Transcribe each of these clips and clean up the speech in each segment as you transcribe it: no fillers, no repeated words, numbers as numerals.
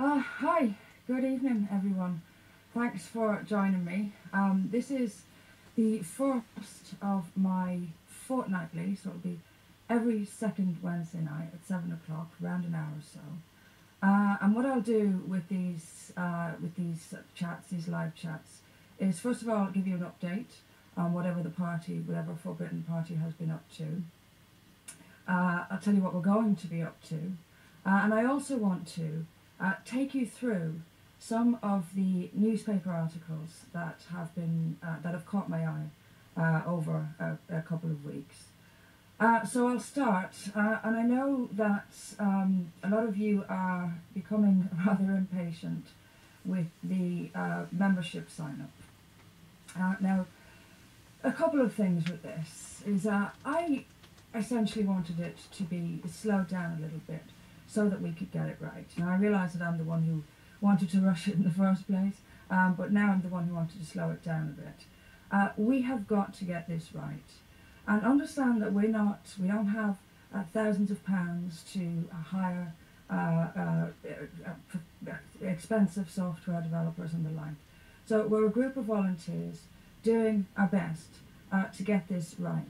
Hi, good evening everyone. Thanks for joining me. This is the first of my fortnightly, so it'll be every second Wednesday night at 7 o'clock, around an hour or so. And what I'll do with these chats, these live chats, is first of all give you an update on whatever For Britain party has been up to. I'll tell you what we're going to be up to, and I also want to take you through some of the newspaper articles that have caught my eye over a couple of weeks. So I'll start, and I know that a lot of you are becoming rather impatient with the membership sign-up. Now, a couple of things with this is I essentially wanted it to be slowed down a little bit so that we could get it right. Now, I realise that I'm the one who wanted to rush it in the first place, but now I'm the one who wanted to slow it down a bit. We have got to get this right, and understand that we don't have thousands of pounds to hire expensive software developers and the like. So we're a group of volunteers doing our best to get this right.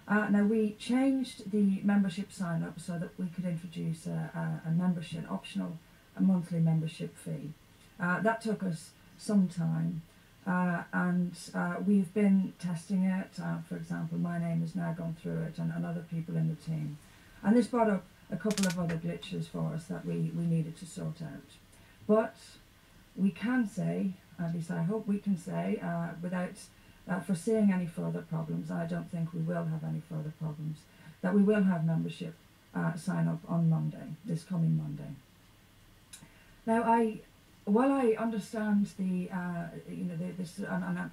Now, we changed the membership sign-up so that we could introduce a membership, an optional monthly membership fee. That took us some time, and we've been testing it. For example, my name has now gone through it, and other people in the team. And this brought up a couple of other glitches for us that we needed to sort out. But we can say, at least I hope we can say, without foreseeing any further problems, I don't think we will have any further problems, that we will have membership sign up on Monday, this coming Monday. Now, while I understand and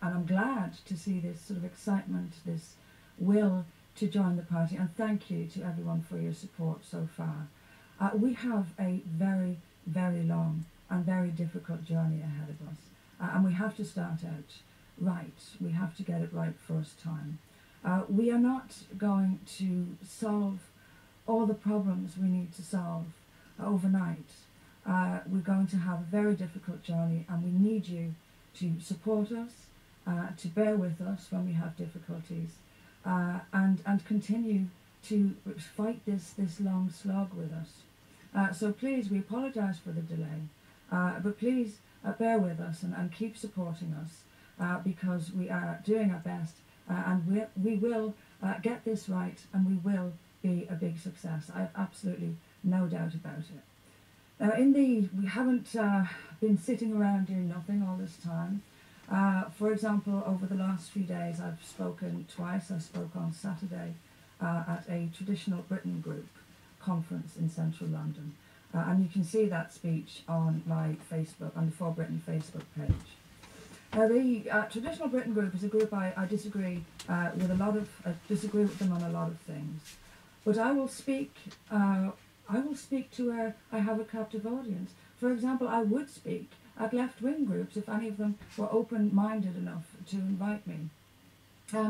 I'm glad to see this sort of excitement, this will to join the party, and thank you to everyone for your support so far. We have a very, very long and very difficult journey ahead of us, and we have to start out right. We have to get it right first time. We are not going to solve all the problems we need to solve overnight. We're going to have a very difficult journey, and we need you to support us, to bear with us when we have difficulties, and continue to fight this long slog with us. So please, we apologise for the delay, but please bear with us and keep supporting us. Because we are doing our best, and we will get this right, and we will be a big success. I have absolutely no doubt about it. Now, we haven't been sitting around doing nothing all this time. For example, over the last few days, I've spoken twice. I spoke on Saturday at a Traditional Britain Group conference in central London, and you can see that speech on my Facebook, on the For Britain Facebook page. The Traditional Britain Group is a group I disagree disagree with them on a lot of things, but I will speak to where I have a captive audience. For example, I would speak at left-wing groups if any of them were open-minded enough to invite me.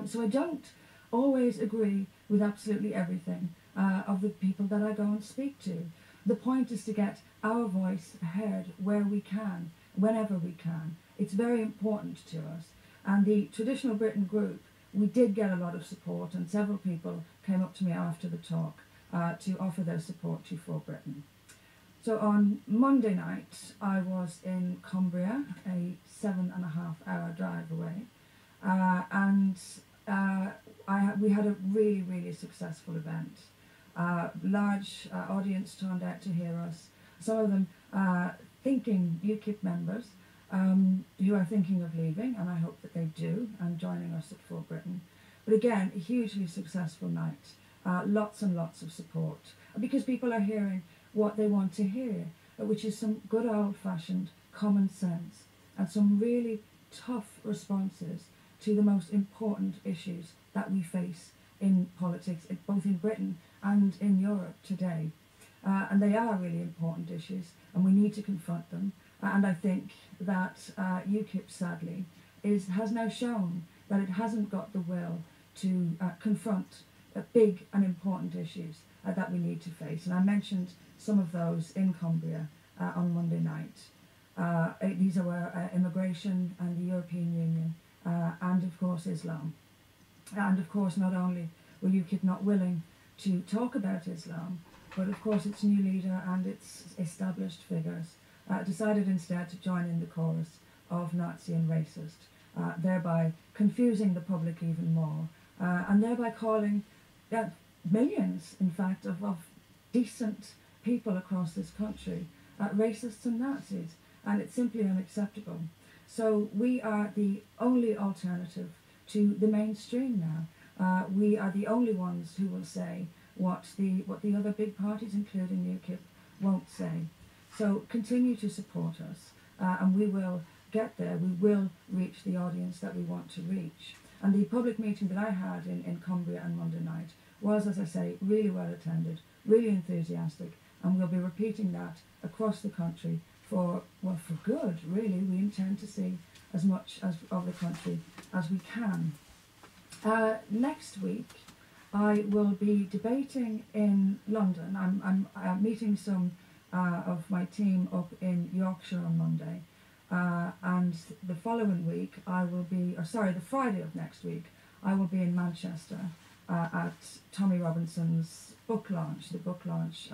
So I don't always agree with absolutely everything of the people that I go and speak to. The point is to get our voice heard where we can, whenever we can. It's very important to us. And the Traditional Britain Group, we did get a lot of support, and several people came up to me after the talk to offer their support to For Britain. So on Monday night, I was in Cumbria, a 7.5-hour drive away, and we had a really, really successful event. Large audience turned out to hear us, some of them thinking UKIP members, who are thinking of leaving, and I hope that they do, and joining us at For Britain. But again, a hugely successful night, lots and lots of support, because people are hearing what they want to hear, which is some good old-fashioned common sense, and some really tough responses to the most important issues that we face in politics, both in Britain and in Europe today. And they are really important issues, and we need to confront them. And I think that UKIP, sadly, has now shown that it hasn't got the will to confront big and important issues that we need to face. And I mentioned some of those in Cumbria on Monday night. These are immigration and the European Union, and of course Islam. And of course, not only were UKIP not willing to talk about Islam, but of course its new leader and its established figures decided instead to join in the chorus of Nazi and racist, thereby confusing the public even more, and thereby calling millions, in fact, of decent people across this country racists and Nazis, and it's simply unacceptable. So we are the only alternative to the mainstream now. We are the only ones who will say what the other big parties, including UKIP, won't say. So continue to support us, and we will get there. We will reach the audience that we want to reach. And the public meeting that I had in Cumbria on Monday night was, as I say, really well attended, really enthusiastic, and we'll be repeating that across the country for good, really. We intend to see as much of the country as we can. Next week, I will be debating in London. I'm meeting some of my team up in Yorkshire on Monday. And the following week, the Friday of next week, I will be in Manchester at Tommy Robinson's book launch, the book launch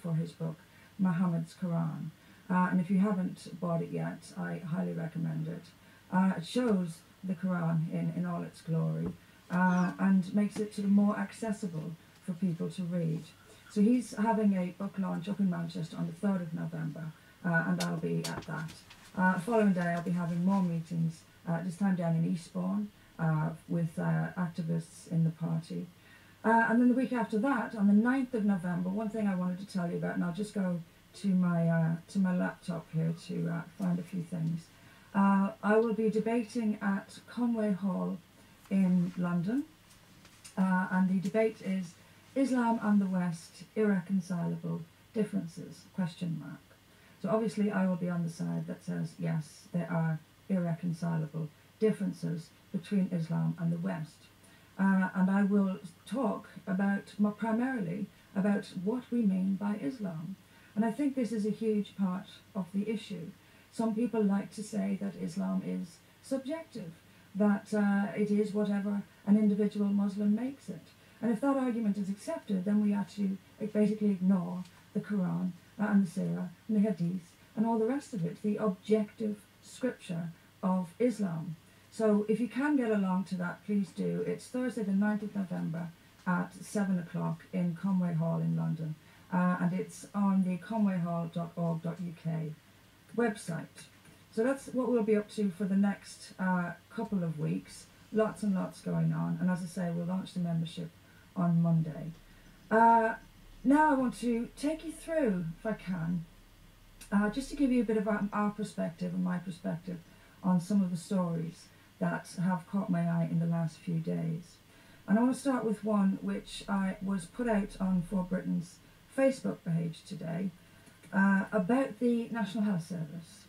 for his book, Muhammad's Quran. And if you haven't bought it yet, I highly recommend it. It shows the Quran in all its glory and makes it sort of more accessible for people to read. So he's having a book launch up in Manchester on the 3rd of November, and I'll be at that. The following day I'll be having more meetings, this time down in Eastbourne, with activists in the party. And then the week after that, on the 9th of November, one thing I wanted to tell you about, and I'll just go to my laptop here to find a few things. I will be debating at Conway Hall in London, and the debate is Islam and the West, Irreconcilable Differences, ? So obviously I will be on the side that says, yes, there are irreconcilable differences between Islam and the West. And I will talk primarily about what we mean by Islam. And I think this is a huge part of the issue. Some people like to say that Islam is subjective, that it is whatever an individual Muslim makes it. And if that argument is accepted, then we have to basically ignore the Quran and the Surah and the Hadith and all the rest of it, the objective scripture of Islam. So if you can get along to that, please do. It's Thursday the 9th of November at 7 o'clock in Conway Hall in London. And it's on the conwayhall.org.uk website. So that's what we'll be up to for the next couple of weeks. Lots and lots going on. And as I say, we'll launch the membership on Monday. Now I want to take you through, if I can, just to give you a bit of our perspective and my perspective on some of the stories that have caught my eye in the last few days. And I want to start with one which was put out on For Britain's Facebook page today about the National Health Service.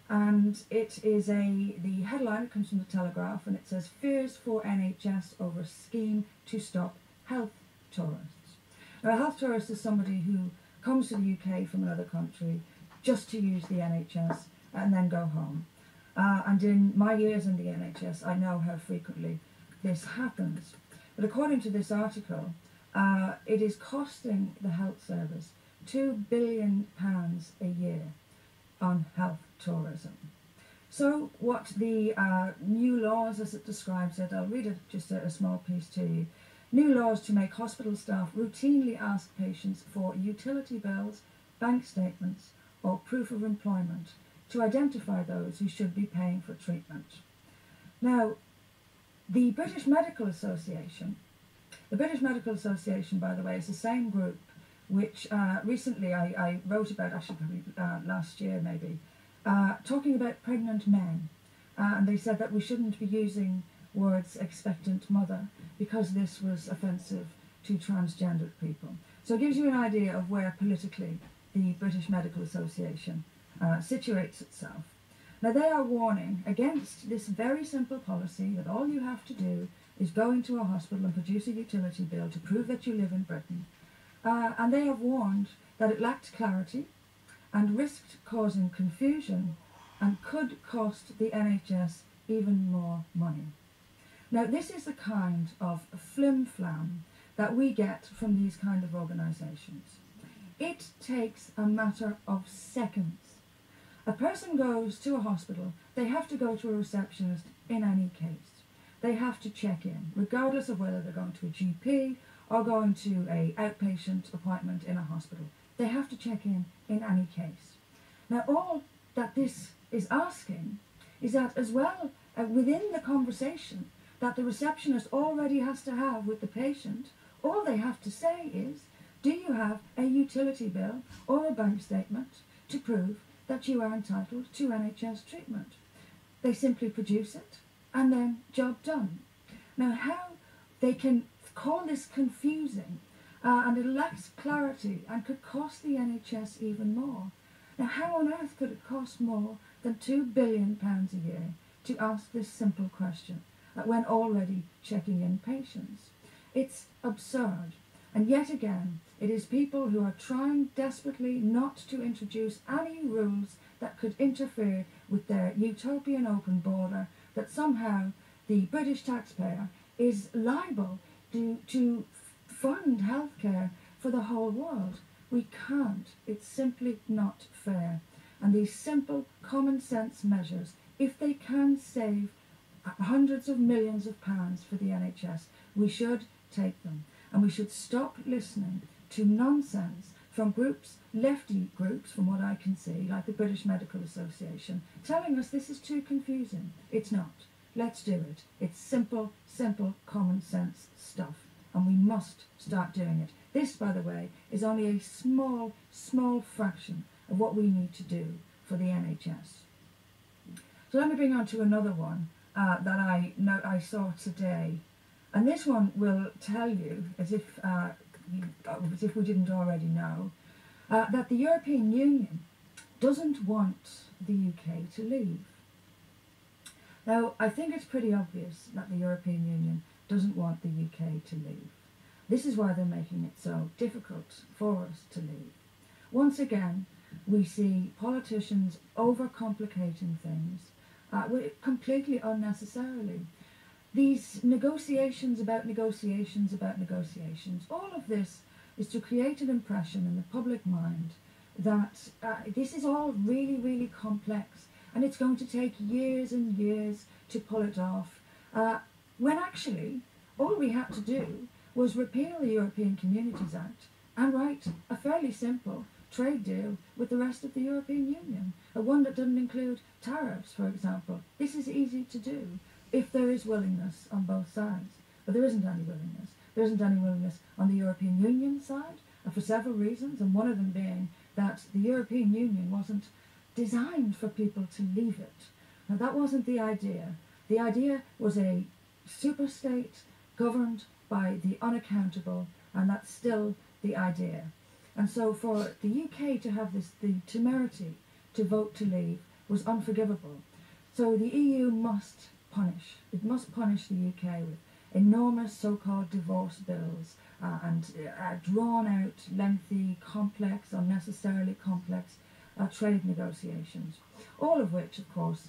And it is the headline comes from the Telegraph, and it says, "Fears for NHS over scheme to stop health tourists." Now, a health tourist is somebody who comes to the UK from another country just to use the NHS and then go home. And in my years in the NHS, I know how frequently this happens. But according to this article, it is costing the health service £2 billion a year on health tourism. So what the new laws, as it describes it, I'll read it, just a small piece to you. New laws to make hospital staff routinely ask patients for utility bills, bank statements, or proof of employment to identify those who should be paying for treatment. Now, the British Medical Association, by the way, is the same group which recently I wrote about, actually probably last year maybe, talking about pregnant men. And they said that we shouldn't be using words expectant mother because this was offensive to transgendered people. So it gives you an idea of where politically the British Medical Association situates itself. Now they are warning against this very simple policy that all you have to do is go into a hospital and produce a utility bill to prove that you live in Britain. And they have warned that it lacked clarity and risked causing confusion and could cost the NHS even more money. Now, this is the kind of flim-flam that we get from these kind of organisations. It takes a matter of seconds. A person goes to a hospital, they have to go to a receptionist in any case. They have to check in, regardless of whether they're going to a GP or going to an outpatient appointment in a hospital. They have to check in any case. Now, all that this is asking is that as well, within the conversation that the receptionist already has to have with the patient, all they have to say is, do you have a utility bill or a bank statement to prove that you are entitled to NHS treatment? They simply produce it, and then job done. Now, how they can call this confusing and it lacks clarity and could cost the NHS even more. Now, how on earth could it cost more than £2 billion a year to ask this simple question when already checking in patients? It's absurd. And yet again, it is people who are trying desperately not to introduce any rules that could interfere with their utopian open border that somehow the British taxpayer is liable to fund healthcare for the whole world. We can't. It's simply not fair. And these simple common sense measures, if they can save hundreds of millions of pounds for the NHS, we should take them. And we should stop listening to nonsense from groups, lefty groups, from what I can see, like the British Medical Association, telling us this is too confusing. It's not. Let's do it. It's simple, simple, common sense stuff. And we must start doing it. This, by the way, is only a small, small fraction of what we need to do for the NHS. So let me bring on to another one that I saw today. And this one will tell you, as if we didn't already know, that the European Union doesn't want the UK to leave. Now, I think it's pretty obvious that the European Union doesn't want the UK to leave. This is why they're making it so difficult for us to leave. Once again, we see politicians overcomplicating things completely unnecessarily. These negotiations about negotiations about negotiations, all of this is to create an impression in the public mind that this is all really, really complex and it's going to take years and years to pull it off, when actually all we had to do was repeal the European Communities Act and write a fairly simple trade deal with the rest of the European Union, one that doesn't include tariffs, for example. This is easy to do if there is willingness on both sides. But there isn't any willingness. There isn't any willingness on the European Union side, for several reasons, and one of them being that the European Union wasn't designed for people to leave it. Now, that wasn't the idea. The idea was a superstate governed by the unaccountable, and that's still the idea. And so for the UK to have the temerity to vote to leave was unforgivable. So the EU must punish. It must punish the UK with enormous so-called divorce bills and drawn-out, lengthy, complex, unnecessarily complex trade negotiations, all of which, of course,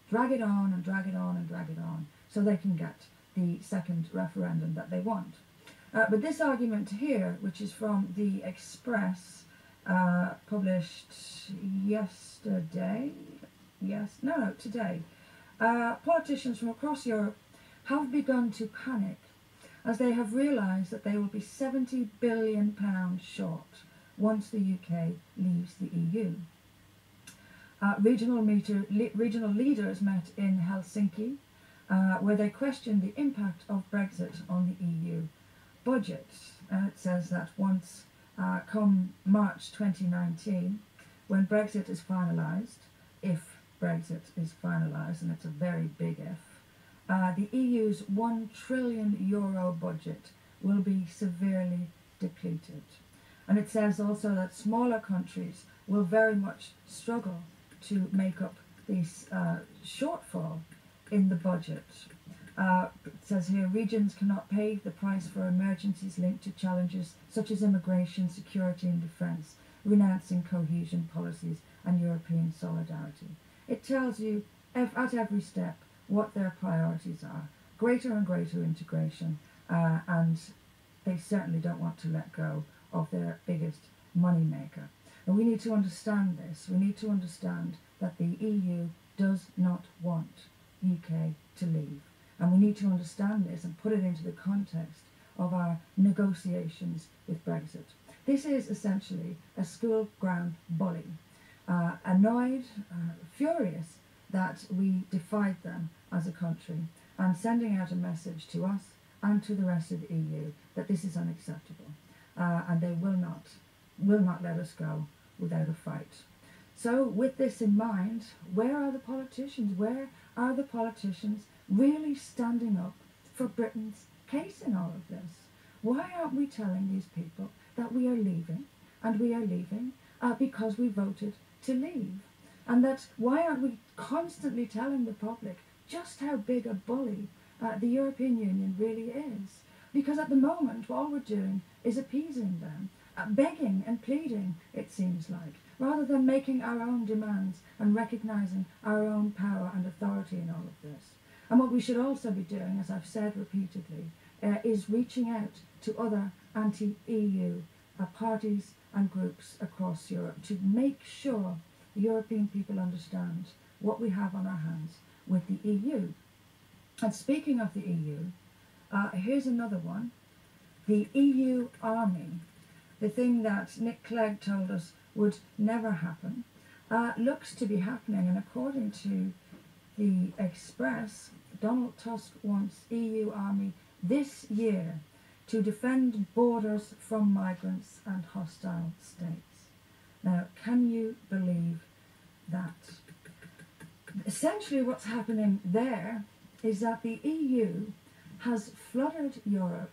drag it on and drag it on and drag it on so they can get the second referendum that they want. But this argument here, which is from the Express, published yesterday, today, politicians from across Europe have begun to panic as they have realised that they will be £70 billion short once the UK leaves the EU. Regional leaders met in Helsinki, where they questioned the impact of Brexit on the EU budget. And it says that once, come March 2019, when Brexit is finalised, if Brexit is finalised, and it's a very big if, the EU's €1 trillion budget will be severely depleted. And it says also that smaller countries will very much struggle to make up this shortfall in the budget. It says here, regions cannot pay the price for emergencies linked to challenges such as immigration, security and defence, renouncing cohesion policies and European solidarity. It tells you at every step what their priorities are. Greater and greater integration, and they certainly don't want to let go of their biggest money maker. And we need to understand this. We need to understand that the EU does not want UK to leave. And we need to understand this and put it into the context of our negotiations with Brexit. This is essentially a school ground bully, annoyed, furious that we defied them as a country, and sending out a message to us and to the rest of the EU that this is unacceptable, and they will not let us go without a fight. So with this in mind, where are the politicians? Where are the politicians really standing up for Britain's case in all of this? Why aren't we telling these people that we are leaving, and we are leaving because we voted to leave? And that why aren't we constantly telling the public just how big a bully the European Union really is? Because at the moment, all we're doing is appeasing them, begging and pleading, it seems like, rather than making our own demands and recognising our own power and authority in all of this. And what we should also be doing, as I've said repeatedly, is reaching out to other anti-EU parties and groups across Europe to make sure the European people understand what we have on our hands with the EU. And speaking of the EU, here's another one. The EU army, the thing that Nick Clegg told us would never happen, looks to be happening. And according to the Express, Donald Tusk wants EU army this year to defend borders from migrants and hostile states. Now, can you believe that? Essentially what's happening there is that the EU has flooded Europe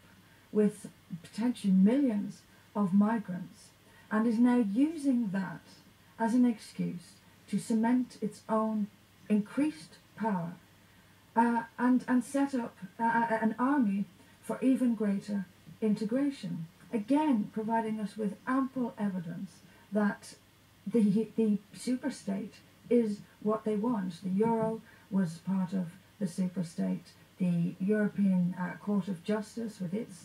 with potentially millions of migrants and is now using that as an excuse to cement its own increased power and set up an army for even greater integration. Again, providing us with ample evidence that the superstate is what they want. The euro was part of the superstate. The European Court of Justice, with its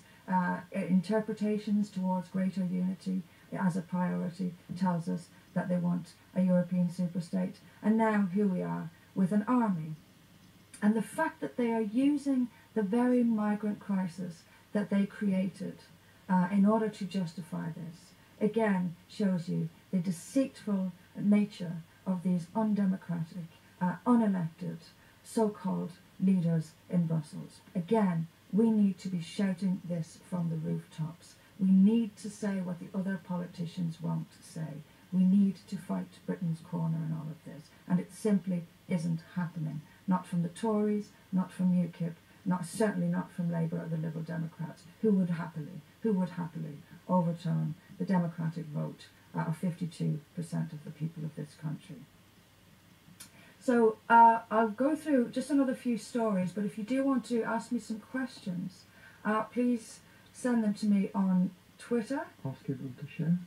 interpretations towards greater unity as a priority, tells us that they want a European superstate. And now here we are with an army. And the fact that they are using the very migrant crisis that they created in order to justify this, again, shows you the deceitful nature of these undemocratic, unelected, so-called leaders in Brussels. Again, we need to be shouting this from the rooftops. We need to say what the other politicians won't say. We need to fight Britain's corner in all of this. And it simply isn't happening. Not from the Tories, not from UKIP, certainly not from Labour or the Liberal Democrats, who would happily overturn the democratic vote of 52% of the people of this country. So I'll go through just another few stories, but if you do want to ask me some questions, please send them to me on Twitter. Ask everyone to share.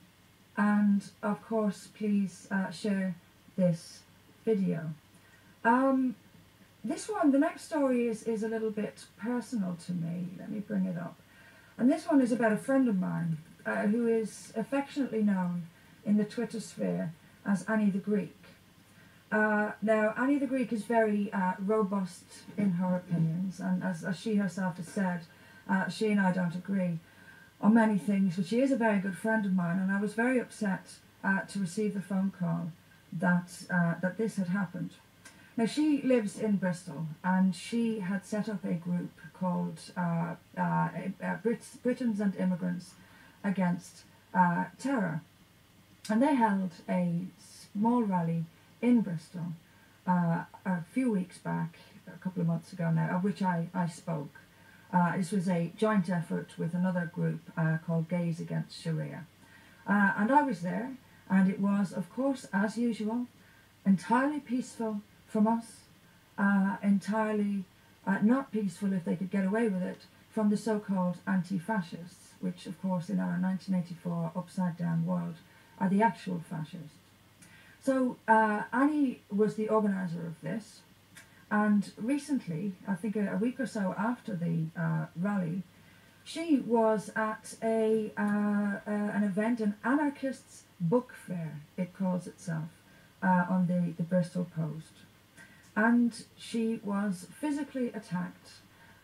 And of course, please share this video. This one, the next story is a little bit personal to me. Let me bring it up. And this one is about a friend of mine who is affectionately known in the Twitter sphere as Annie the Greek. Now, Annie the Greek is very robust in her opinions, and as she herself has said, she and I don't agree on many things, but she is a very good friend of mine, and I was very upset to receive the phone call that this had happened. Now, she lives in Bristol, and she had set up a group called Britons and Immigrants Against Terror. And they held a small rally in Bristol a few weeks back, a couple of months ago now, of which I spoke. This was a joint effort with another group called Gays Against Sharia. And I was there, and it was, of course, as usual, entirely peaceful from us, entirely not peaceful, if they could get away with it, from the so-called anti-fascists, which, of course, in our 1984 upside-down world are the actual fascists. So Annie was the organizer of this, and recently, I think a week or so after the rally, she was at an event, an anarchists book fair, it calls itself, on the Bristol Post. And she was physically attacked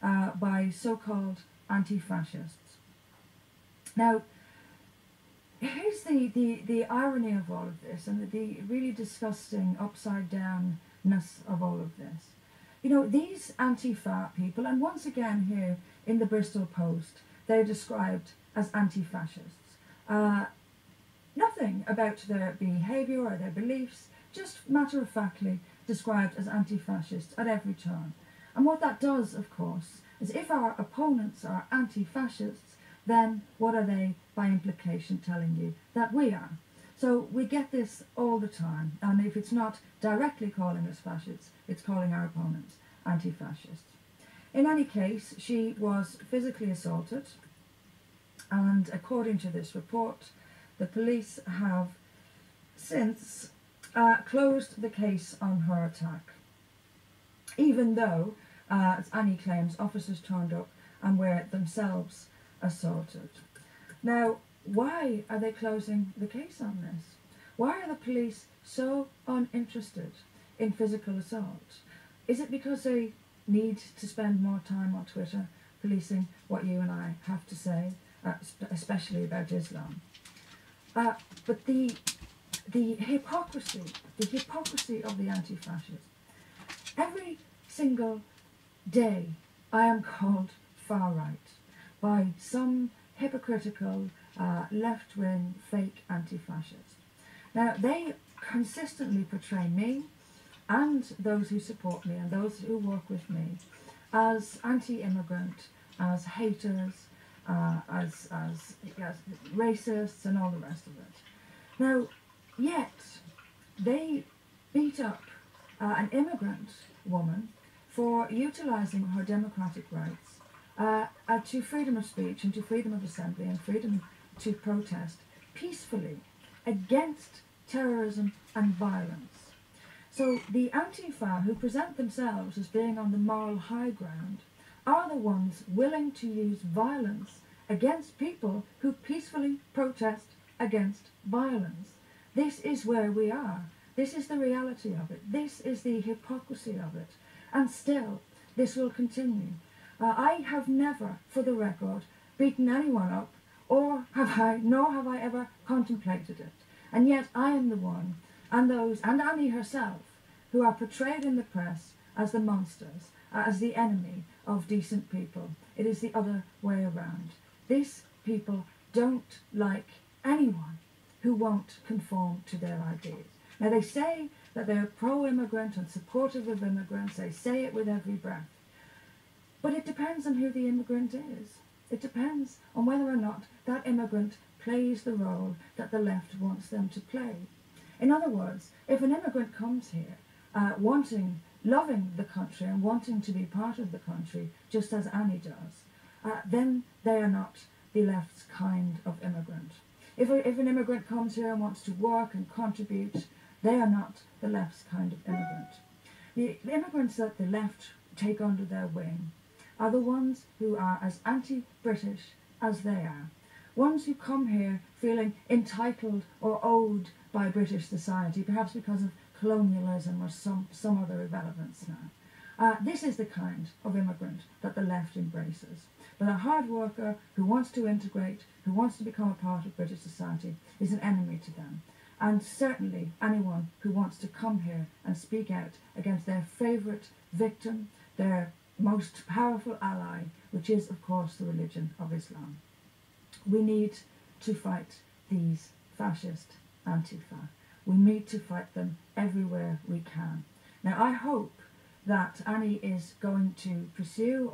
by so-called anti-fascists. Now, here's the irony of all of this, and the really disgusting upside-downness of all of this. You know, these anti-fa people, and once again here in the Bristol Post, they're described as anti-fascists. Nothing about their behaviour or their beliefs, just matter-of-factly described as anti-fascists at every turn. And what that does, of course, is if our opponents are anti-fascists, then what are they, by implication, telling you that we are? So we get this all the time, and if it's not directly calling us fascists, it's calling our opponents anti-fascists. In any case, she was physically assaulted, and according to this report, the police have since closed the case on her attack, even though, as Annie claims, officers turned up and were themselves assaulted. Now, why are they closing the case on this? Why are the police so uninterested in physical assault? Is it because they need to spend more time on Twitter policing what you and I have to say, especially about Islam? But the hypocrisy of the anti-fascists. Every single day I am called far-right by some hypocritical left-wing fake anti-fascists. Now, they consistently portray me and those who support me and those who work with me as anti-immigrant, as haters, as racists and all the rest of it. Now, yet they beat up an immigrant woman for utilising her democratic rights to freedom of speech and to freedom of assembly and freedom to protest peacefully against terrorism and violence. So the Antifa, who present themselves as being on the moral high ground, are the ones willing to use violence against people who peacefully protest against violence. This is where we are. This is the reality of it. This is the hypocrisy of it. And still, this will continue. I have never, for the record, beaten anyone up, nor have I ever contemplated it. And yet I am the one, and those, and Annie herself, who are portrayed in the press as the monsters, as the enemy of decent people. It is the other way around. These people don't like anyone who won't conform to their ideas. Now, they say that they're pro-immigrant and supportive of immigrants. They say it with every breath. But it depends on who the immigrant is. It depends on whether or not that immigrant plays the role that the left wants them to play. In other words, if an immigrant comes here loving the country and wanting to be part of the country, just as Annie does, then they are not the left's kind of immigrant. If an immigrant comes here and wants to work and contribute, they are not the left's kind of immigrant. The immigrants that the left take under their wing are the ones who are as anti-British as they are. Ones who come here feeling entitled or owed by British society, perhaps because of colonialism or some other irrelevance now. This is the kind of immigrant that the left embraces. But a hard worker who wants to integrate, who wants to become a part of British society, is an enemy to them. And certainly anyone who wants to come here and speak out against their favourite victim, their most powerful ally, which is, of course, the religion of Islam. We need to fight these fascist Antifa. We need to fight them everywhere we can. Now, I hope that Annie is going to pursue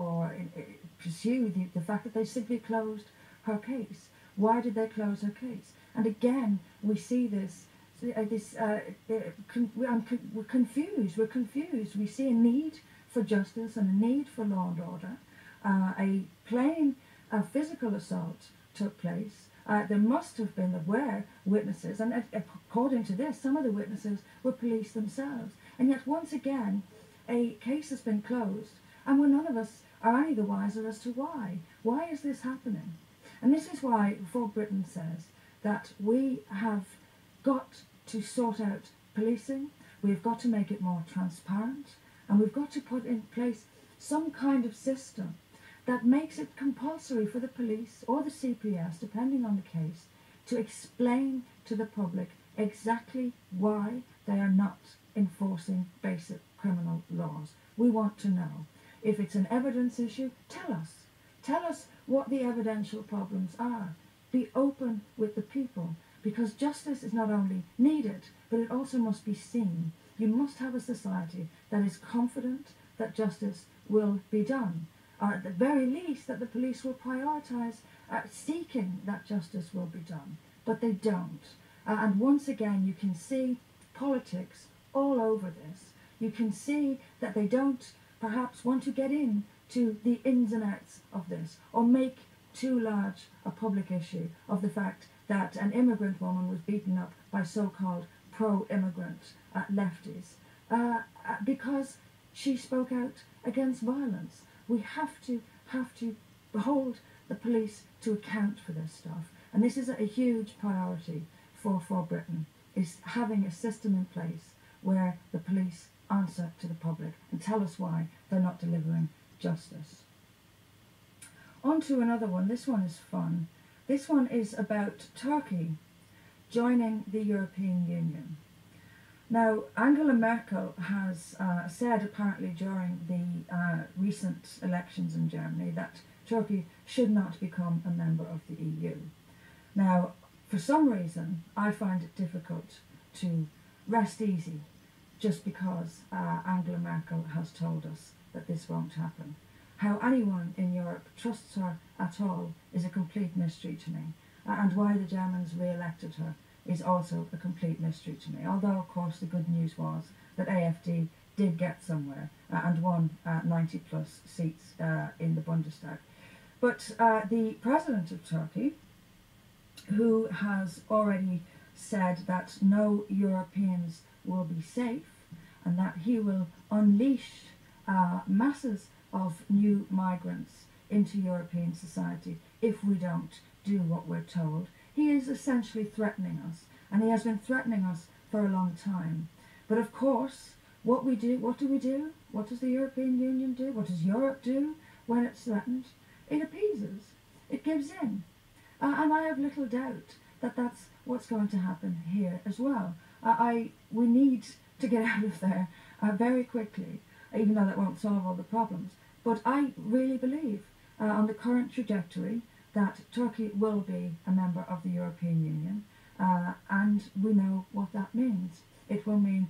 the fact that they simply closed her case. Why did they close her case? And again, we see we're confused. We see a need for justice and a need for law and order. A plain physical assault took place. There must have been, there were witnesses, and according to this, some of the witnesses were police themselves. And yet, once again, a case has been closed, and none of us are any the wiser as to why. Why is this happening? And this is why For Britain says that we have got to sort out policing, we've got to make it more transparent, and we've got to put in place some kind of system that makes it compulsory for the police or the CPS, depending on the case, to explain to the public exactly why they are not enforcing basic criminal laws. We want to know. If it's an evidence issue, tell us. Tell us what the evidential problems are. Be open with the people, because justice is not only needed, but it also must be seen. You must have a society that is confident that justice will be done, or at the very least that the police will prioritise seeking that justice will be done, but they don't. And once again, you can see politics all over this. You can see that they don't perhaps want to get into the ins and outs of this, or make too large a public issue of the fact that an immigrant woman was beaten up by so-called pro-immigrant lefties because she spoke out against violence. We have to hold the police to account for this stuff, and this is a huge priority for Britain, is having a system in place where the police answer to the public and tell us why they're not delivering justice. On to another one. This one is fun. This one is about Turkey joining the European Union. Now, Angela Merkel has said apparently during the recent elections in Germany that Turkey should not become a member of the EU. Now, for some reason, I find it difficult to rest easy just because Angela Merkel has told us that this won't happen. How anyone in Europe trusts her at all is a complete mystery to me, and why the Germans re-elected her is also a complete mystery to me, although of course the good news was that AfD did get somewhere and won 90 plus seats in the Bundestag. But the president of Turkey, who has already said that no Europeans will be safe and that he will unleash masses of new migrants into European society if we don't do what we're told. He is essentially threatening us, and he has been threatening us for a long time. But of course, what do we do? What does the European Union do? What does Europe do when it's threatened? It appeases. It gives in. And I have little doubt that that's what's going to happen here as well. We need to get out of there very quickly, even though that won't solve all the problems. But I really believe on the current trajectory that Turkey will be a member of the European Union, and we know what that means. It will mean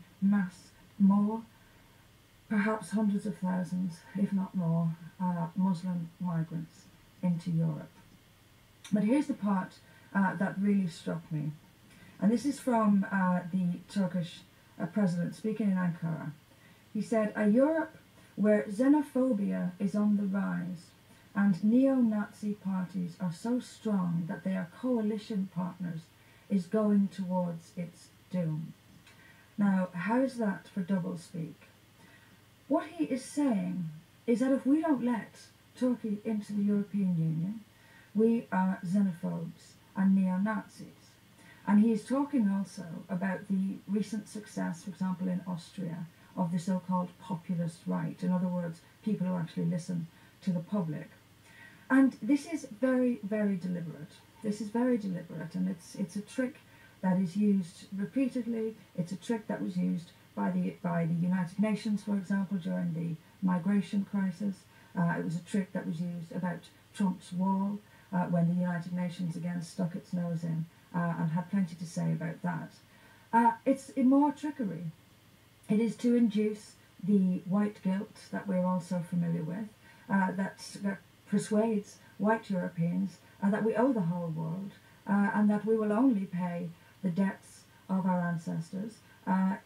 more, perhaps hundreds of thousands, if not more, Muslim migrants into Europe. But here's the part that really struck me, and this is from the Turkish president speaking in Ankara. He said, "A Europe where xenophobia is on the rise and neo-Nazi parties are so strong that they are coalition partners is going towards its doom." Now, how's that for doublespeak? What he is saying is that if we don't let Turkey into the European Union, we are xenophobes and neo-Nazis. And he is talking also about the recent success, for example, in Austria, of the so-called populist right. In other words, people who actually listen to the public. And this is very, very deliberate. This is very deliberate, and it's a trick that is used repeatedly. It's a trick that was used by the United Nations, for example, during the migration crisis. It was a trick that was used about Trump's wall, when the United Nations again stuck its nose in and had plenty to say about that. It's more trickery. It is to induce the white guilt that we're also familiar with, that persuades white Europeans that we owe the whole world and that we will only pay the debts of our ancestors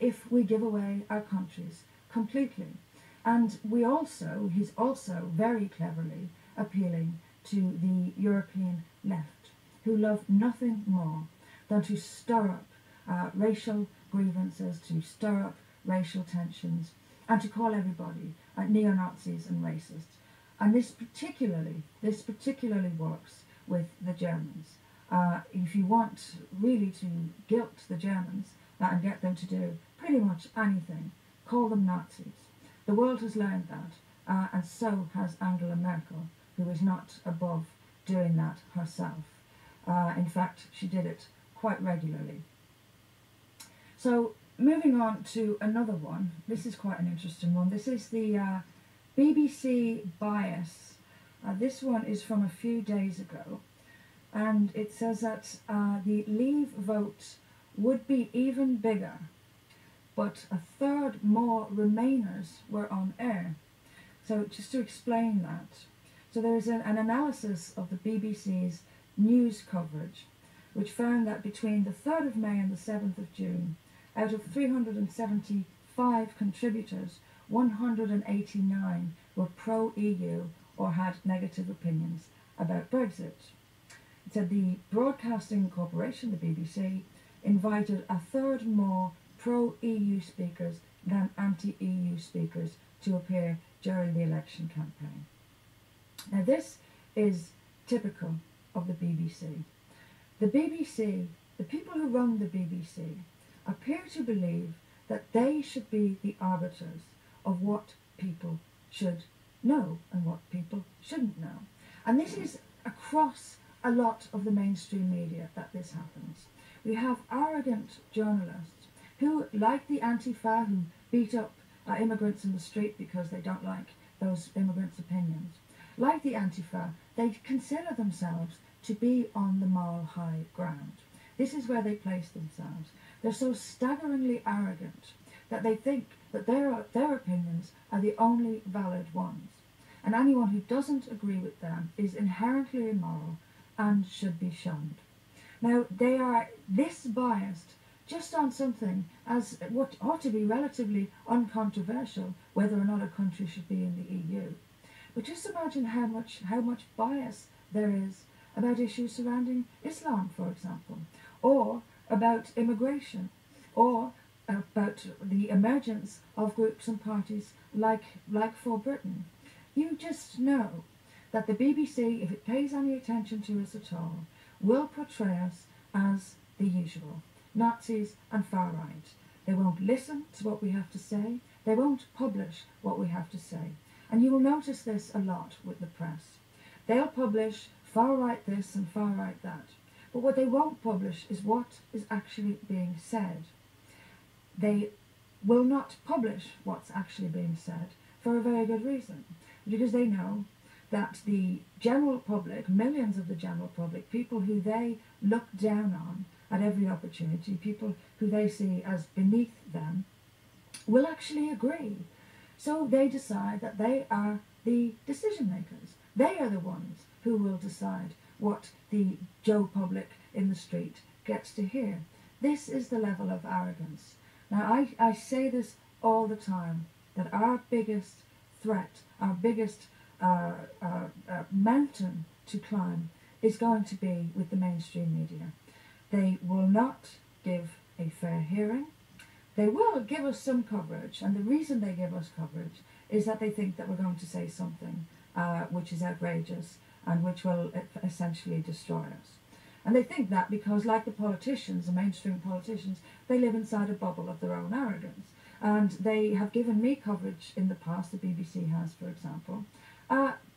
if we give away our countries completely. And he's also very cleverly appealing to the European left. who love nothing more than to stir up racial grievances, to stir up racial tensions, and to call everybody neo-Nazis and racists. And this particularly works with the Germans. If you want really to guilt the Germans and get them to do pretty much anything, call them Nazis. The world has learned that, and so has Angela Merkel, who is not above doing that herself. In fact, she did it quite regularly. So, moving on to another one. This is quite an interesting one. This is the BBC bias. This one is from a few days ago, and it says that the Leave vote would be even bigger, but a third more Remainers were on air. So just to explain that, so there is an analysis of the BBC's news coverage, which found that between the 3rd of May and the 7th of June, out of 375 contributors, 189 were pro-EU or had negative opinions about Brexit. It said the Broadcasting Corporation, the BBC, invited a third more pro-EU speakers than anti-EU speakers to appear during the election campaign. Now this is typical of the BBC. The BBC, the people who run the BBC, appear to believe that they should be the arbiters of what people should know and what people shouldn't know. And this is across a lot of the mainstream media that this happens. We have arrogant journalists who, like the Antifa, who beat up immigrants in the street because they don't like those immigrants' opinions. Like the Antifa, they consider themselves to be on the moral high ground. This is where they place themselves. They're so staggeringly arrogant that they think that their opinions are the only valid ones. And anyone who doesn't agree with them is inherently immoral and should be shunned. Now, they are this biased just on something as what ought to be relatively uncontroversial, whether or not a country should be in the EU. But just imagine how much bias there is about issues surrounding Islam, for example, or about immigration, or about the emergence of groups and parties like For Britain. You just know that the BBC, if it pays any attention to us at all, will portray us as the usual, Nazis and far right. They won't listen to what we have to say. They won't publish what we have to say. And you will notice this a lot with the press. They'll publish far right this and far right that. But what they won't publish is what is actually being said. They will not publish what's actually being said for a very good reason. Because they know that the general public, millions of the general public, people who they look down on at every opportunity, people who they see as beneath them, will actually agree. So they decide that they are the decision makers. They are the ones who will decide what the Joe public in the street gets to hear. This is the level of arrogance. Now, I say this all the time, that our biggest threat, our biggest mountain to climb is going to be with the mainstream media. They will not give a fair hearing. They will give us some coverage, and the reason they give us coverage is that they think that we're going to say something which is outrageous and which will essentially destroy us. And they think that because, like the politicians, the mainstream politicians, they live inside a bubble of their own arrogance. And they have given me coverage in the past, the BBC has, for example,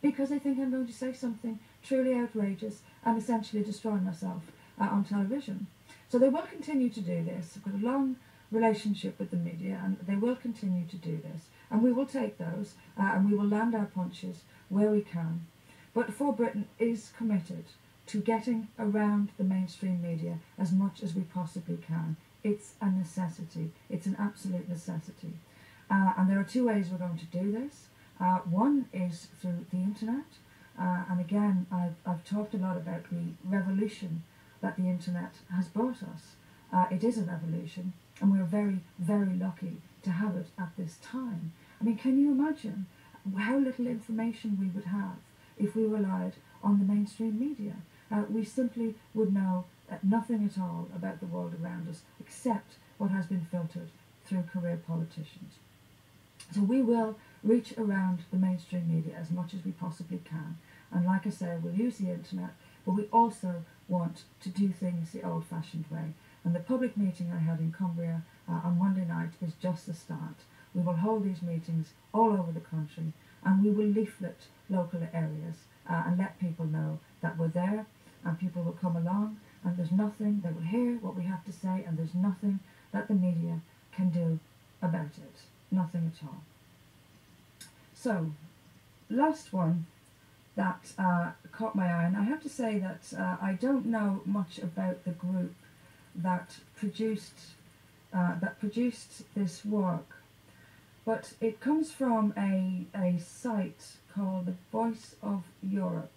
because they think I'm going to say something truly outrageous and essentially destroy myself on television. So they will continue to do this. I've got a long relationship with the media, and they will continue to do this. And we will take those, and we will land our punches where we can. But For Britain is committed to getting around the mainstream media as much as we possibly can. It's a necessity. It's an absolute necessity. And there are two ways we're going to do this. One is through the internet. And again, I've talked a lot about the revolution that the internet has brought us. It is a revolution, and we're very, very lucky to have it at this time. I mean, can you imagine how little information we would have if we relied on the mainstream media? we simply would know nothing at all about the world around us except what has been filtered through career politicians. So we will reach around the mainstream media as much as we possibly can. And like I say, we'll use the internet, but we also want to do things the old-fashioned way. And the public meeting I had in Cumbria on Monday night is just the start. We will hold these meetings all over the country, and we will leaflet local areas and let people know that we're there, and people will come along, and there's nothing, they will hear what we have to say, and there's nothing that the media can do about it. Nothing at all. So, last one that caught my eye, and I have to say that I don't know much about the group that produced this work, but it comes from a site called the Voice of Europe,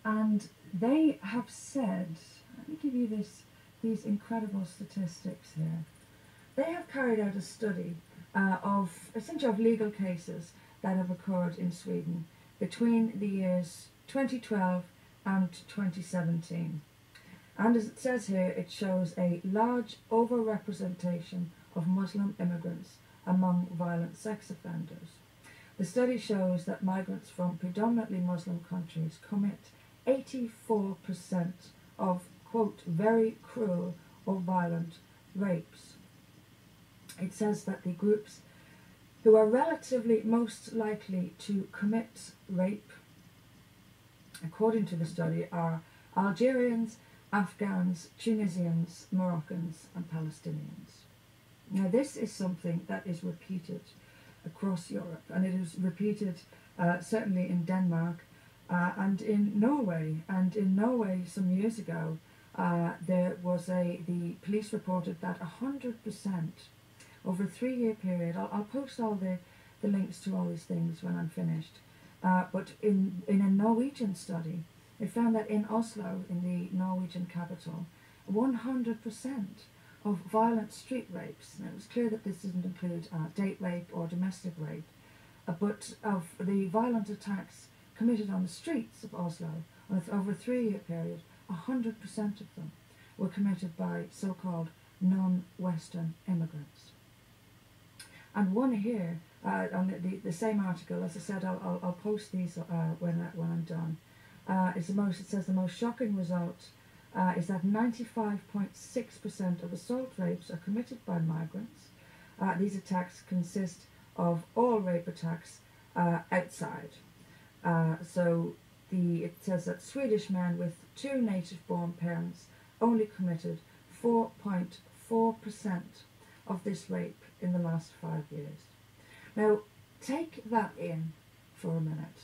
and they have said, let me give you these incredible statistics here. They have carried out a study essentially of legal cases that have occurred in Sweden between the years 2012 and 2017. And as it says here, it shows a large overrepresentation of Muslim immigrants among violent sex offenders. The study shows that migrants from predominantly Muslim countries commit 84% of, quote, very cruel or violent rapes. It says that the groups who are relatively most likely to commit rape, according to the study, are Algerians, Afghans, Tunisians, Moroccans, and Palestinians. Now, this is something that is repeated across Europe, and it is repeated certainly in Denmark and in Norway. And in Norway, some years ago, there was the police reported that 100% over a 3-year period. I'll post all the links to all these things when I'm finished. But in a Norwegian study, it found that in Oslo, in the Norwegian capital, 100% of violent street rapes, and it was clear that this doesn't include date rape or domestic rape, but of the violent attacks committed on the streets of Oslo over a 3-year period, 100% of them were committed by so-called non-Western immigrants. And one here, on the same article, as I said, I'll post these when I'm done. It says the most shocking result is that 95.6% of assault rapes are committed by migrants. These attacks consist of all rape attacks outside. It says that Swedish men with 2 native-born parents only committed 4.4% of this rape in the last 5 years. Now, take that in for a minute.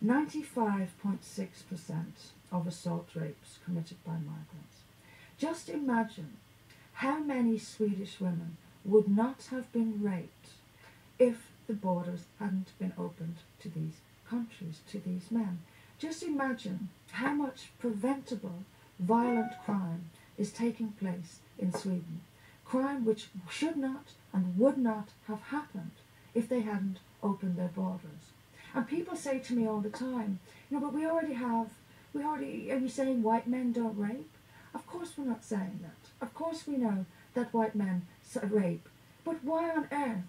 95.6% of assault rapes committed by migrants. Just imagine how many Swedish women would not have been raped if the borders hadn't been opened to these countries, to these men. Just imagine how much preventable violent crime is taking place in Sweden. Crime which should not and would not have happened if they hadn't opened their borders. And people say to me all the time, but are you saying white men don't rape? Of course we're not saying that. Of course we know that white men rape. But why on earth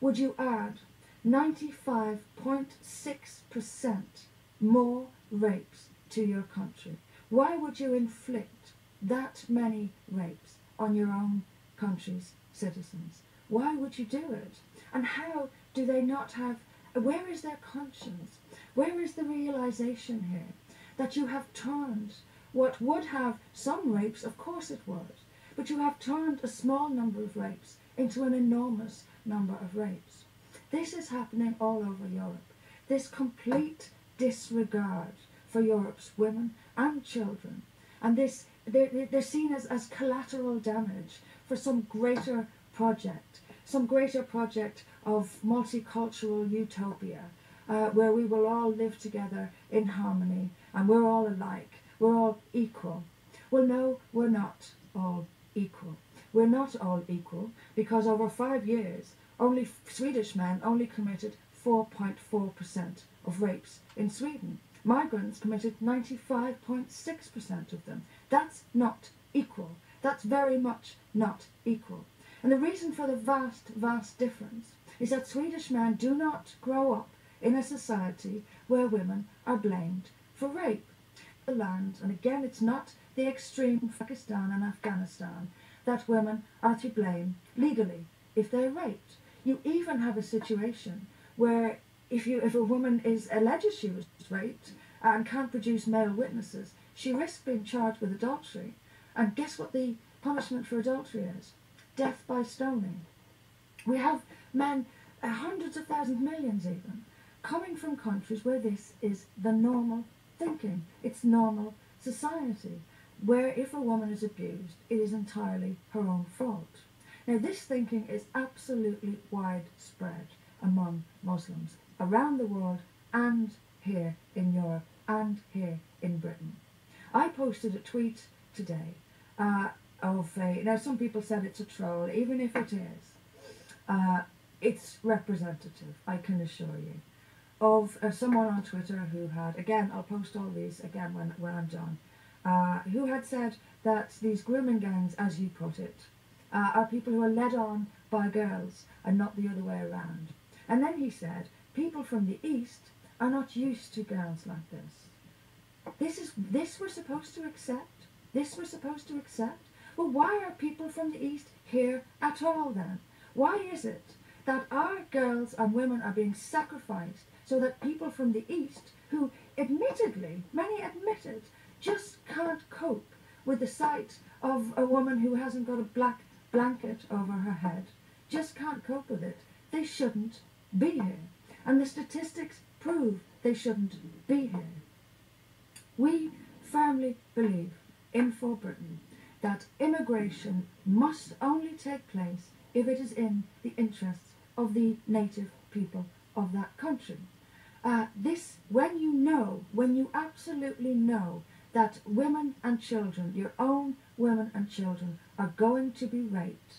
would you add 95.6% more rapes to your country? Why would you inflict that many rapes on your own country's citizens? Why would you do it? And how do they not have, where is their conscience? Where is the realization here that you have turned what would have some rapes, of course it would, but you have turned a small number of rapes into an enormous number of rapes. This is happening all over Europe. This complete disregard for Europe's women and children, and this they're seen as collateral damage for some greater project of multicultural utopia, where we will all live together in harmony and we're all alike, we're all equal. Well, no, we're not all equal. We're not all equal because over 5 years, Swedish men only committed 4.4% of rapes in Sweden. Migrants committed 95.6% of them. That's not equal. That's very much not equal. And the reason for the vast, vast difference is that Swedish men do not grow up in a society where women are blamed for rape. The land, and again it's not the extreme of Pakistan and Afghanistan, that women are to blame legally if they're raped. You even have a situation where if a woman alleges she was raped and can't produce male witnesses, she risks being charged with adultery. And guess what the punishment for adultery is? Death by stoning. We have men, hundreds of thousands, millions even, coming from countries where this is the normal thinking. It's normal society, where if a woman is abused, it is entirely her own fault. Now, this thinking is absolutely widespread among Muslims around the world and here in Europe and here in Britain. I posted a tweet today now some people said it's a troll. Even if it is, it's representative, I can assure you, of someone on Twitter who had, again, I'll post all these again when I'm done, who had said that these grooming gangs, as you put it, are people who are led on by girls and not the other way around. And then he said, people from the East are not used to girls like this. This we're supposed to accept? This we're supposed to accept? Well, why are people from the East here at all then? Why is it that our girls and women are being sacrificed so that people from the East, who admittedly, many admitted, just can't cope with the sight of a woman who hasn't got a black blanket over her head, just can't cope with it, they shouldn't be here. And the statistics prove they shouldn't be here. We firmly believe in For Britain that immigration must only take place if it is in the interests of the native people of that country. When you absolutely know that women and children, your own women and children, are going to be raped,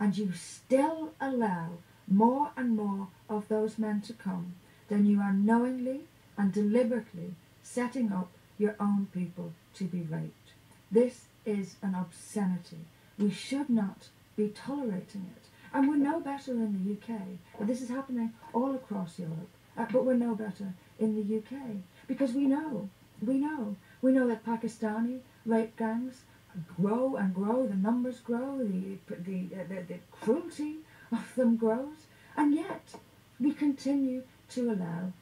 and you still allow more and more of those men to come, then you are knowingly and deliberately setting up your own people to be raped. This is an obscenity. We should not be tolerating it. And we're no better in the UK. This is happening all across Europe. But we're no better in the UK. Because we know that Pakistani rape gangs grow and grow, the numbers grow, the cruelty of them grows. And yet, we continue to allow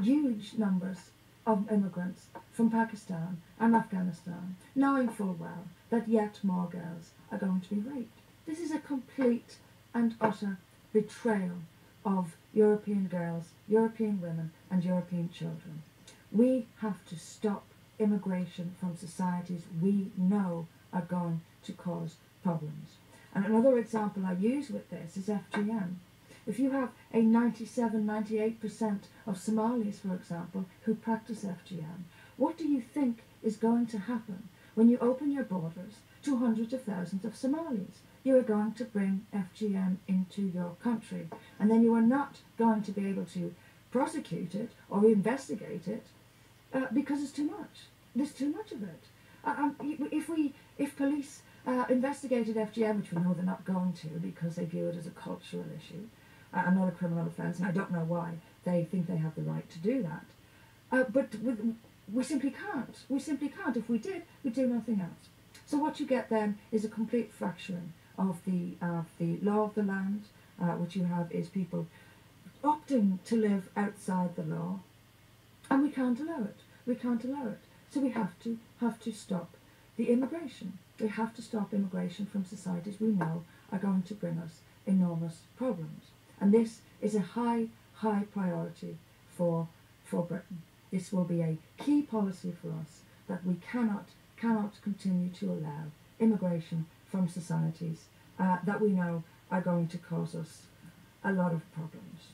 huge numbers of immigrants from Pakistan and Afghanistan, knowing full well that yet more girls are going to be raped. This is a complete and utter betrayal of European girls, European women and European children. We have to stop immigration from societies we know are going to cause problems. And another example I use with this is FGM. If you have a 97-98% of Somalis, for example, who practice FGM, what do you think is going to happen when you open your borders to hundreds of thousands of Somalis? You are going to bring FGM into your country, and then you are not going to be able to prosecute it or investigate it because it's too much. There's too much of it. If police investigated FGM, which we know they're not going to because they view it as a cultural issue, and not a criminal offence, and I don't know why they think they have the right to do that. But we simply can't. We simply can't. If we did, we'd do nothing else. So what you get then is a complete fracturing of the law of the land. What you have is people opting to live outside the law, and we can't allow it. We can't allow it. So we have to stop the immigration. We have to stop immigration from societies we know are going to bring us enormous problems. And this is a high priority for Britain. This will be a key policy for us, that we cannot continue to allow immigration from societies that we know are going to cause us a lot of problems.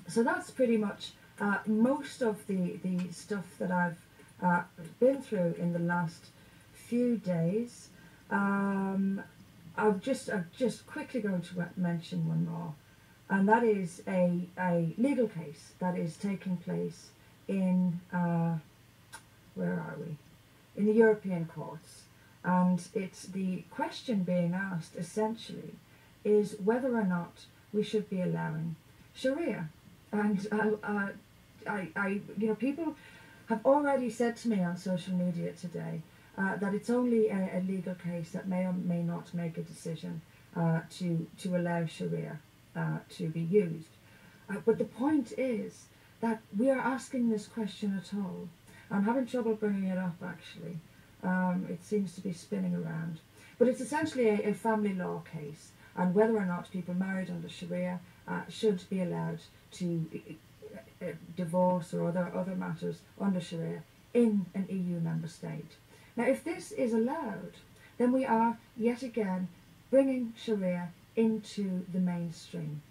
So that's pretty much most of the stuff that I've been through in the last few days. I'm just quickly going to mention one more. and that is a legal case that is taking place in, where are we? In the European courts. And it's the question being asked essentially is whether or not we should be allowing Sharia. And people have already said to me on social media today that it's only a legal case that may or may not make a decision to allow Sharia to be used. But the point is that we are asking this question at all. I'm having trouble bringing it up, actually. It seems to be spinning around. But it's essentially a family law case, and whether or not people married under Sharia should be allowed to divorce or other matters under Sharia in an EU member state. Now, if this is allowed, then we are yet again bringing Sharia into the mainstream.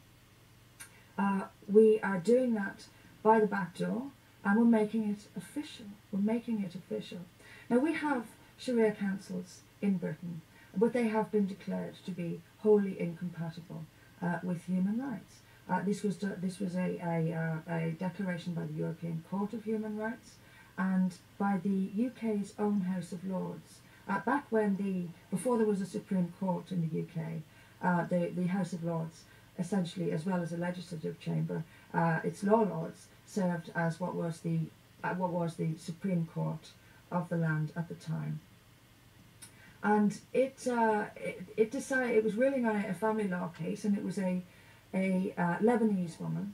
We are doing that by the back door, and we're making it official. We're making it official. Now, we have Sharia councils in Britain, but they have been declared to be wholly incompatible with human rights. This was a declaration by the European Court of Human Rights and by the UK's own House of Lords. Back when before there was a Supreme Court in the UK, the House of Lords, essentially, as well as a legislative chamber, its law lords served as what was the Supreme Court of the land at the time. And it decided, it was ruling on a family law case, and it was a Lebanese woman,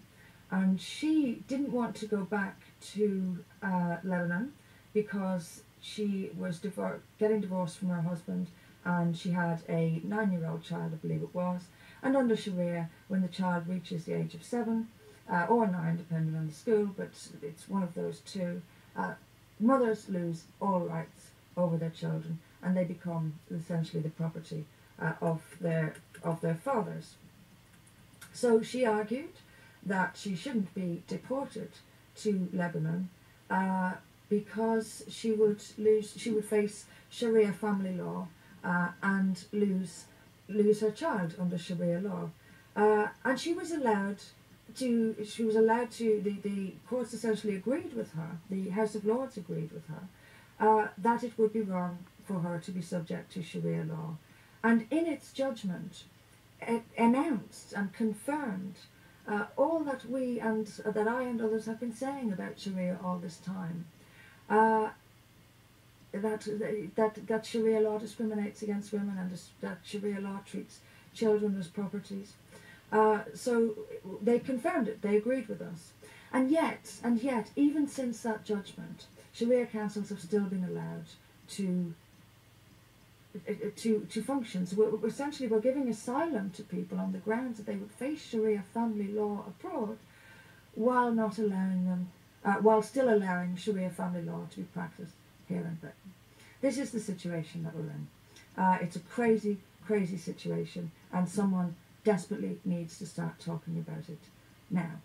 and she didn't want to go back to Lebanon because she was getting divorced from her husband, and she had a 9-year-old child, I believe it was, and under Sharia, when the child reaches the age of 7 or 9, depending on the school, but it's one of those two, mothers lose all rights over their children, and they become essentially the property of their fathers. So she argued that she shouldn't be deported to Lebanon because she would face Sharia family law and lose her child under Sharia law. And she was allowed to, the courts essentially agreed with her, the House of Lords agreed with her, that it would be wrong for her to be subject to Sharia law. And in its judgment, it announced and confirmed all that that I and others have been saying about Sharia all this time. That Sharia law discriminates against women, and that Sharia law treats children as properties. So they confirmed it, they agreed with us. And yet, even since that judgment, Sharia councils have still been allowed to function. So essentially we're giving asylum to people on the grounds that they would face Sharia family law abroad, while not allowing them, while still allowing Sharia family law to be practiced here in Britain. This is the situation that we're in. It's a crazy, crazy situation, and someone desperately needs to start talking about it now.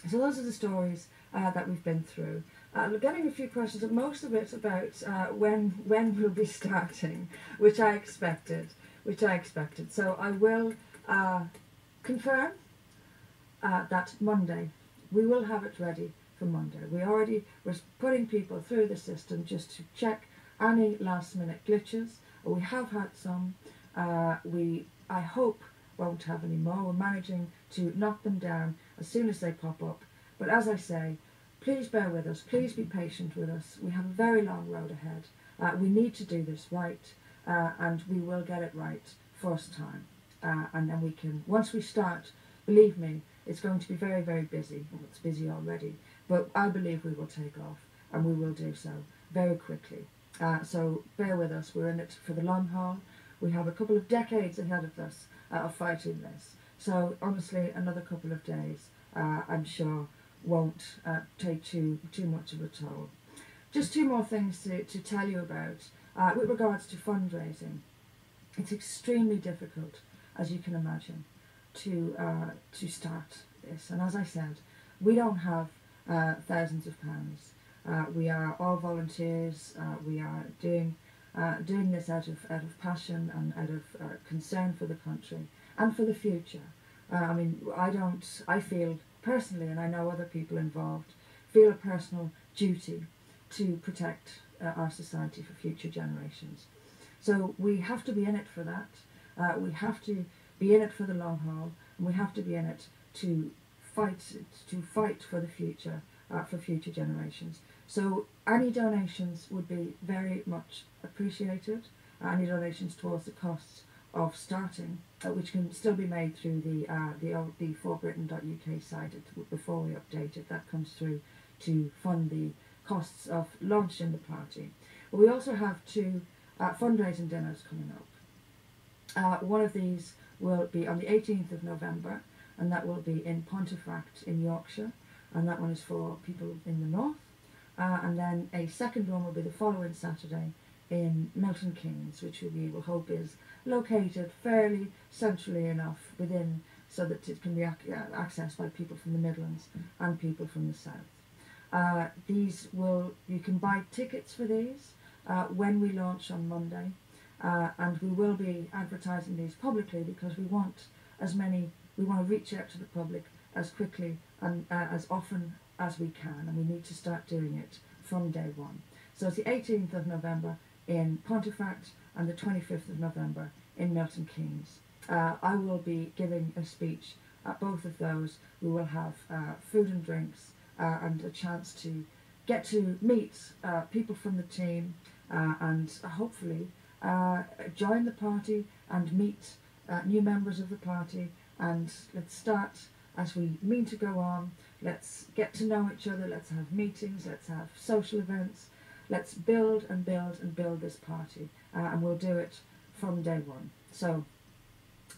So those are the stories that we've been through. We're getting a few questions, and most of it about when we'll be starting, which I expected. So I will confirm that Monday, we will have it ready for Monday. We're putting people through the system just to check any last minute glitches. We have had some. I hope won't have any more. We're managing to knock them down as soon as they pop up. But as I say, please bear with us. Please be patient with us. We have a very long road ahead. We need to do this right, and we will get it right first time. And then we can, once we start, believe me, it's going to be very, very busy. Well, it's busy already, but I believe we will take off, and we will do so very quickly. So bear with us. We're in it for the long haul. We have a couple of decades ahead of us of fighting this. So honestly, another couple of days, I'm sure, won't take too much of a toll. Just two more things to tell you about with regards to fundraising. It's extremely difficult, as you can imagine, to start this. And as I said, we don't have thousands of pounds. We are all volunteers. We are doing this out of passion and out of concern for the country and for the future. I mean, I feel personally, and I know other people involved, feel a personal duty to protect our society for future generations. So we have to be in it for that. We have to be in it for the long haul, and we have to be in it to fight for the future, for future generations. So any donations would be very much appreciated. Any donations towards the costs of starting, which can still be made through the forbritain.uk site before we update it. That comes through to fund the costs of launching the party. But we also have two fundraising dinners coming up. One of these will be on the 18th of November, and that will be in Pontefract in Yorkshire, and that one is for people in the north. And then a second one will be the following Saturday in Milton Keynes, which we will hope is located fairly centrally enough within so that it can be accessed by people from the Midlands and people from the south. You can buy tickets for these when we launch on Monday, and we will be advertising these publicly because we want to reach out to the public as quickly and as often as we can, and we need to start doing it from day one. So it's the 18th of November in Pontefract and the 25th of November in Milton Keynes. I will be giving a speech at both of those. We will have food and drinks and a chance to get to meet people from the team and hopefully join the party and meet new members of the party. And let's start as we mean to go on. Let's get to know each other. Let's have meetings. Let's have social events. Let's build and build and build this party, and we'll do it from day one. So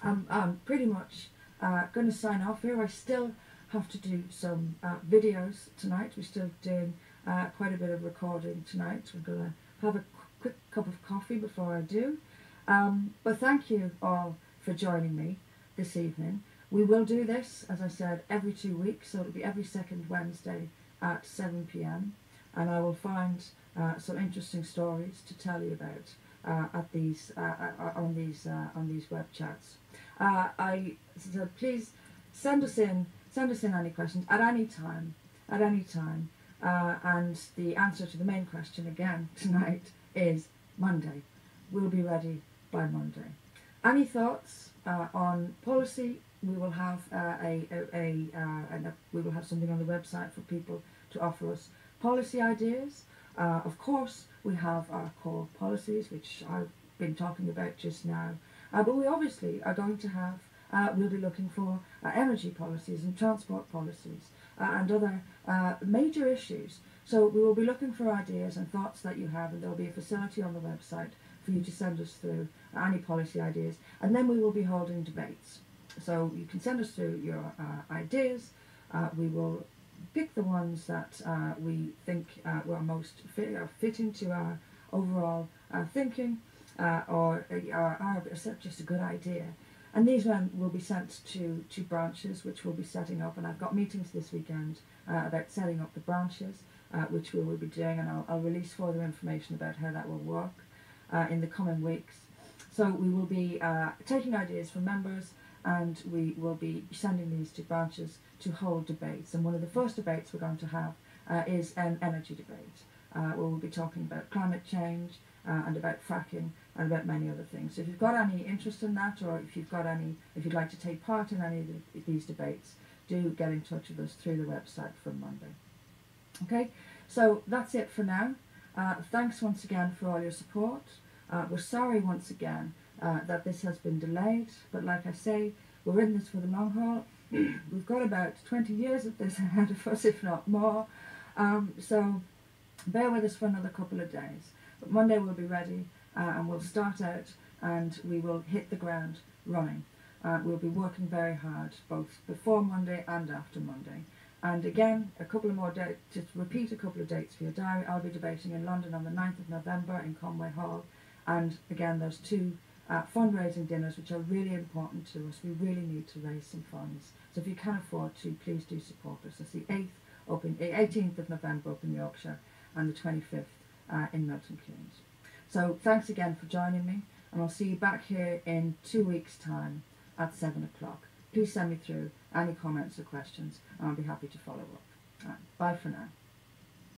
I'm pretty much going to sign off here. I still have to do some videos tonight. We're still doing quite a bit of recording tonight. We're going to have a quick cup of coffee before I do. But thank you all for joining me this evening. We will do this, as I said, every 2 weeks, so it'll be every second Wednesday at 7 p.m. and I will find some interesting stories to tell you about on these web chats. So please send us in any questions at any time, and the answer to the main question again tonight is Monday. We'll be ready by Monday. Any thoughts on policy? We will have we will have something on the website for people to offer us policy ideas. Of course, we have our core policies, which I've been talking about just now. But we obviously are going to have, we'll be looking for energy policies and transport policies and other major issues. So we will be looking for ideas and thoughts that you have, and there will be a facility on the website for you to send us through any policy ideas. And then we will be holding debates. So you can send us through your ideas. We will pick the ones that we think will most fit into our overall thinking or are just a good idea. And these then will be sent to branches, which we'll be setting up. And I've got meetings this weekend about setting up the branches, which we will be doing. And I'll release further information about how that will work in the coming weeks. So we will be taking ideas from members, and we will be sending these to branches to hold debates. And one of the first debates we're going to have is an energy debate, where we'll be talking about climate change and about fracking and about many other things. So if you've got any interest in that, or if you'd like to take part in any of these debates, do get in touch with us through the website from Monday. Okay, so that's it for now. Thanks once again for all your support. We're sorry once again that this has been delayed, but like I say, we're in this for the long haul. We've got about 20 years of this ahead of us, if not more. So bear with us for another couple of days. But Monday we'll be ready, and we'll start out, and we will hit the ground running. We'll be working very hard, both before Monday and after Monday. And again, a couple of more dates, just repeat a couple of dates for your diary. I'll be debating in London on the 9th of November in Conway Hall. And again, there's two fundraising dinners which are really important to us. We really need to raise some funds. So if you can afford to, please do support us. It's the 18th of November up in Yorkshire and the 25th in Milton Keynes. So thanks again for joining me, and I'll see you back here in 2 weeks' time at 7 o'clock. please send me through any comments or questions, and I'll be happy to follow up. Bye for now.